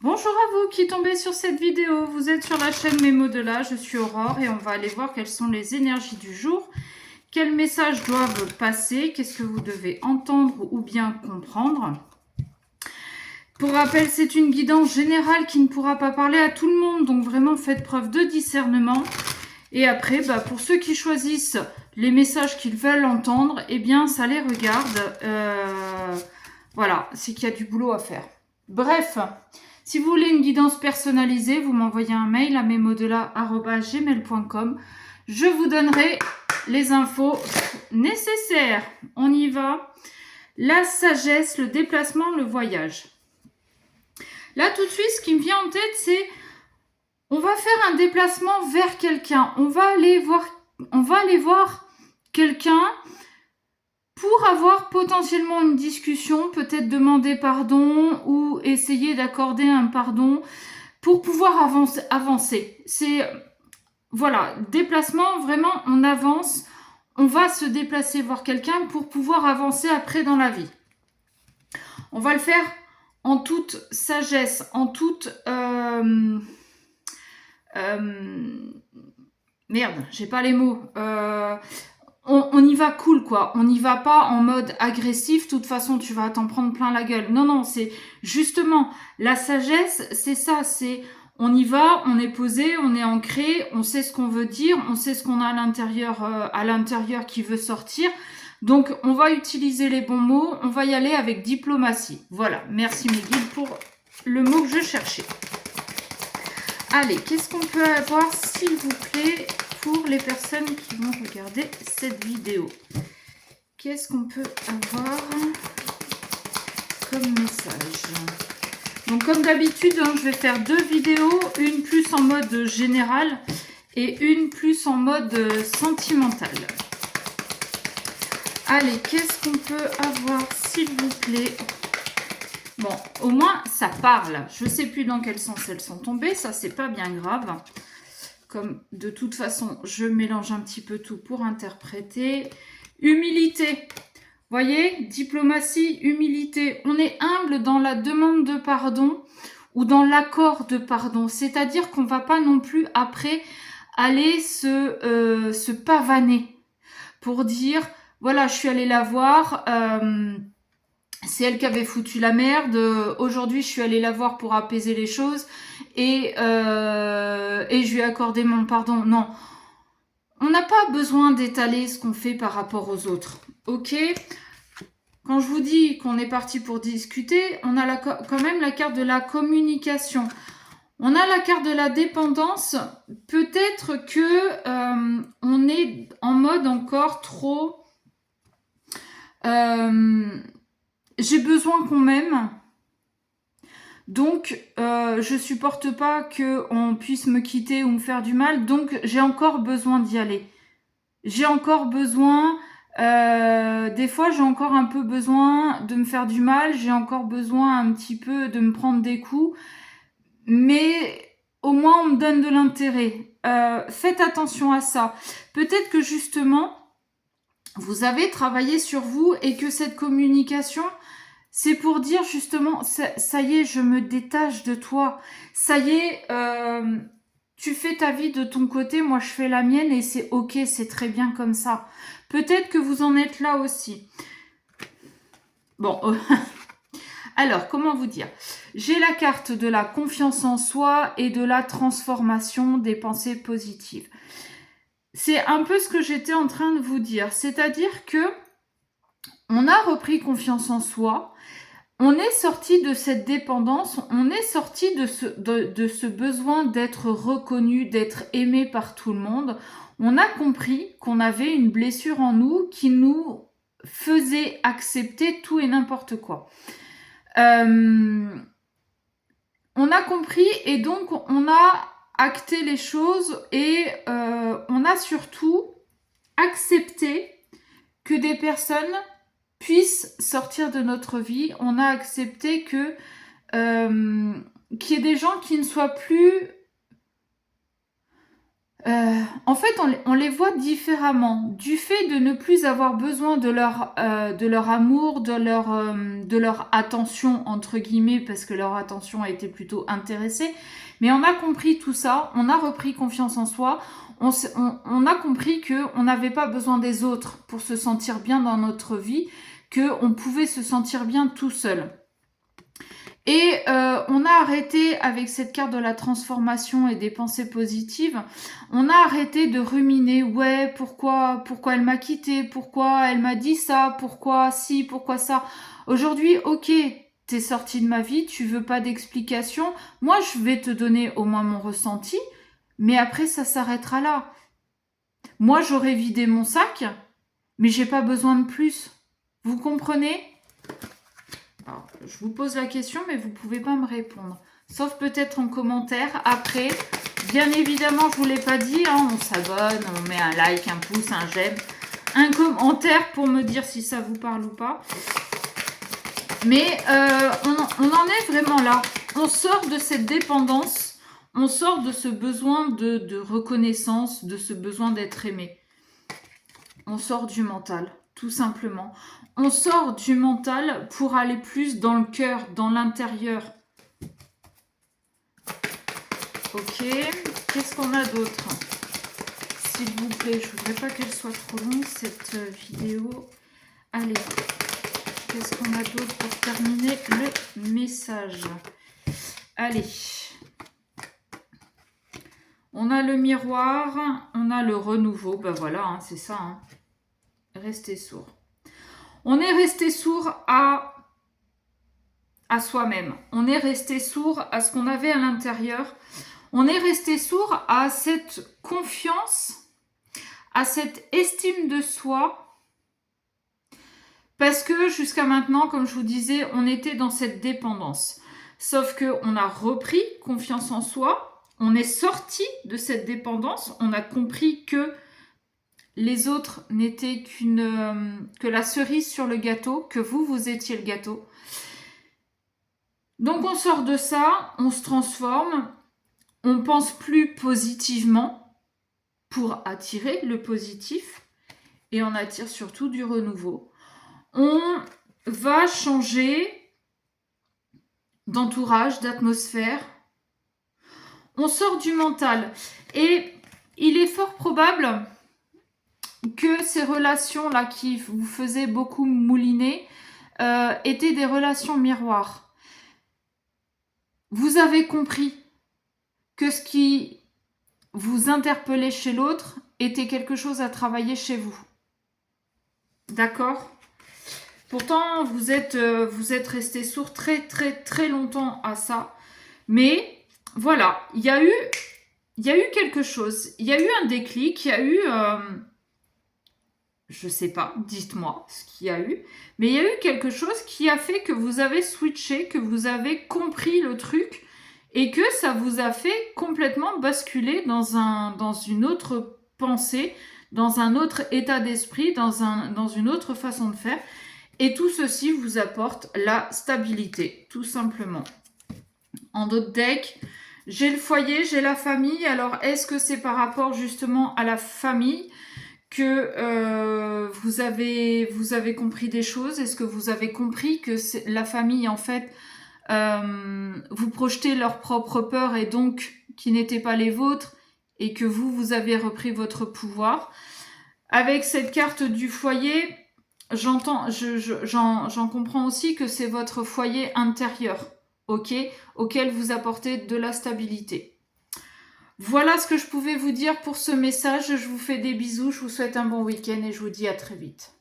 Bonjour à vous qui tombez sur cette vidéo, vous êtes sur la chaîne Mes mots de là, je suis Aurore et on va aller voir quelles sont les énergies du jour, quels messages doivent passer, qu'est-ce que vous devez entendre ou bien comprendre. Pour rappel, c'est une guidance générale qui ne pourra pas parler à tout le monde, donc vraiment faites preuve de discernement. Et après, pour ceux qui choisissent les messages qu'ils veulent entendre, eh bien ça les regarde. Voilà, c'est qu'il y a du boulot à faire. Bref. Si vous voulez une guidance personnalisée, vous m'envoyez un mail à mesmotsdela@gmail.com. Je vous donnerai les infos nécessaires. On y va. La sagesse, le déplacement, le voyage. Là, tout de suite, ce qui me vient en tête, c'est on va faire un déplacement vers quelqu'un. On va aller voir quelqu'un pour avoir potentiellement une discussion, peut-être demander pardon ou essayer d'accorder un pardon pour pouvoir avancer. C'est, voilà, déplacement, vraiment, on avance, on va se déplacer voir quelqu'un pour pouvoir avancer après dans la vie. On va le faire en toute sagesse, en toute... merde, j'ai pas les mots. On y va cool, quoi. On n'y va pas en mode agressif. De toute façon, tu vas t'en prendre plein la gueule. Non, non, c'est justement la sagesse, c'est ça. C'est on y va, on est posé, on est ancré, on sait ce qu'on veut dire, on sait ce qu'on a à l'intérieur qui veut sortir. Donc, on va utiliser les bons mots. On va y aller avec diplomatie. Voilà. Merci mes guides pour le mot que je cherchais. Allez, qu'est-ce qu'on peut avoir, s'il vous plaît, pour les personnes qui vont regarder cette vidéo? Qu'est-ce qu'on peut avoir comme message? Donc, comme d'habitude, je vais faire deux vidéos, une plus en mode général et une plus en mode sentimental. Allez, qu'est-ce qu'on peut avoir, s'il vous plaît? Bon, au moins, ça parle. Je ne sais plus dans quel sens elles sont tombées. Ça, c'est pas bien grave. Comme de toute façon, je mélange un petit peu tout pour interpréter. Humilité. Voyez, diplomatie, humilité. On est humble dans la demande de pardon ou dans l'accord de pardon. C'est-à-dire qu'on ne va pas non plus après aller se pavaner pour dire, voilà, je suis allée la voir... c'est elle qui avait foutu la merde. Aujourd'hui, je suis allée la voir pour apaiser les choses et je lui ai accordé mon pardon. Non, on n'a pas besoin d'étaler ce qu'on fait par rapport aux autres. Ok ? Quand je vous dis qu'on est parti pour discuter, on a quand même la carte de la communication. On a la carte de la dépendance. Peut-être que on est en mode encore trop... j'ai besoin qu'on m'aime. Donc, je supporte pas qu'on puisse me quitter ou me faire du mal. Donc, j'ai encore besoin d'y aller. J'ai encore besoin... des fois, j'ai encore un peu besoin de me faire du mal. J'ai encore besoin un petit peu de me prendre des coups. Mais au moins, on me donne de l'intérêt. Faites attention à ça. Peut-être que justement, vous avez travaillé sur vous et que cette communication... c'est pour dire justement, ça y est, je me détache de toi. Ça y est, tu fais ta vie de ton côté, moi je fais la mienne et c'est ok, c'est très bien comme ça. Peut-être que vous en êtes là aussi. Bon, alors comment vous dire? J'ai la carte de la confiance en soi et de la transformation des pensées positives. C'est un peu ce que j'étais en train de vous dire. C'est-à-dire que on a repris confiance en soi. On est sorti de cette dépendance, on est sorti de ce besoin d'être reconnu, d'être aimé par tout le monde. On a compris qu'on avait une blessure en nous qui nous faisait accepter tout et n'importe quoi. On a compris et donc on a acté les choses et on a surtout accepté que des personnes puissent sortir de notre vie. On a accepté que qu'il y ait des gens qui ne soient plus En fait, on les voit différemment. Du fait de ne plus avoir besoin de leur amour, de leur attention, entre guillemets, parce que leur attention a été plutôt intéressée. Mais on a compris tout ça, on a repris confiance en soi, on a compris qu'on n'avait pas besoin des autres pour se sentir bien dans notre vie, qu'on pouvait se sentir bien tout seul. Et on a arrêté, avec cette carte de la transformation et des pensées positives, on a arrêté de ruminer, ouais, pourquoi elle m'a quitté, pourquoi elle m'a dit ça, pourquoi ci, pourquoi ça. Aujourd'hui, ok, t'es sorti de ma vie, tu veux pas d'explication, moi je vais te donner au moins mon ressenti, mais après ça s'arrêtera là. Moi j'aurais vidé mon sac, mais j'ai pas besoin de plus. Vous comprenez ? Alors, je vous pose la question, mais vous ne pouvez pas me répondre. Sauf peut-être en commentaire. Après, bien évidemment, je ne vous l'ai pas dit, hein, on s'abonne, on met un like, un pouce, un j'aime, un commentaire pour me dire si ça vous parle ou pas. Mais on en est vraiment là. On sort de cette dépendance, on sort de ce besoin de reconnaissance, de ce besoin d'être aimé. On sort du mental, tout simplement. On sort du mental pour aller plus dans le cœur, dans l'intérieur. Ok, qu'est-ce qu'on a d'autre? S'il vous plaît, je ne voudrais pas qu'elle soit trop longue, cette vidéo. Allez, qu'est-ce qu'on a d'autre pour terminer le message? Allez. On a le miroir, on a le renouveau. Ben voilà, hein, c'est ça. Hein. Restez sourd. On est resté sourd à soi-même. On est resté sourd à ce qu'on avait à l'intérieur. On est resté sourd à cette confiance, à cette estime de soi. Parce que jusqu'à maintenant, comme je vous disais, on était dans cette dépendance. Sauf qu'on a repris confiance en soi. On est sorti de cette dépendance. On a compris que les autres n'étaient que la cerise sur le gâteau, que vous étiez le gâteau. Donc on sort de ça, on se transforme, on pense plus positivement pour attirer le positif et on attire surtout du renouveau. On va changer d'entourage, d'atmosphère. On sort du mental et il est fort probable que ces relations-là qui vous faisaient beaucoup mouliner étaient des relations miroirs. Vous avez compris que ce qui vous interpellait chez l'autre était quelque chose à travailler chez vous. D'accord ? Pourtant, vous êtes resté sourd très très très longtemps à ça. Mais voilà, il y a eu quelque chose. Il y a eu un déclic, il y a eu... je sais pas, dites-moi ce qu'il y a eu. Mais il y a eu quelque chose qui a fait que vous avez switché, que vous avez compris le truc et que ça vous a fait complètement basculer dans une autre pensée, dans un autre état d'esprit, dans une autre façon de faire. Et tout ceci vous apporte la stabilité, tout simplement. En d'autres decks, j'ai le foyer, j'ai la famille. Alors, est-ce que c'est par rapport justement à la famille que vous avez compris des choses? Est-ce que vous avez compris que la famille, en fait, vous projetez leurs propres peurs et donc qui n'étaient pas les vôtres et que vous avez repris votre pouvoir? Avec cette carte du foyer, j'en comprends aussi que c'est votre foyer intérieur, ok, auquel vous apportez de la stabilité. Voilà ce que je pouvais vous dire pour ce message. Je vous fais des bisous, je vous souhaite un bon week-end et je vous dis à très vite.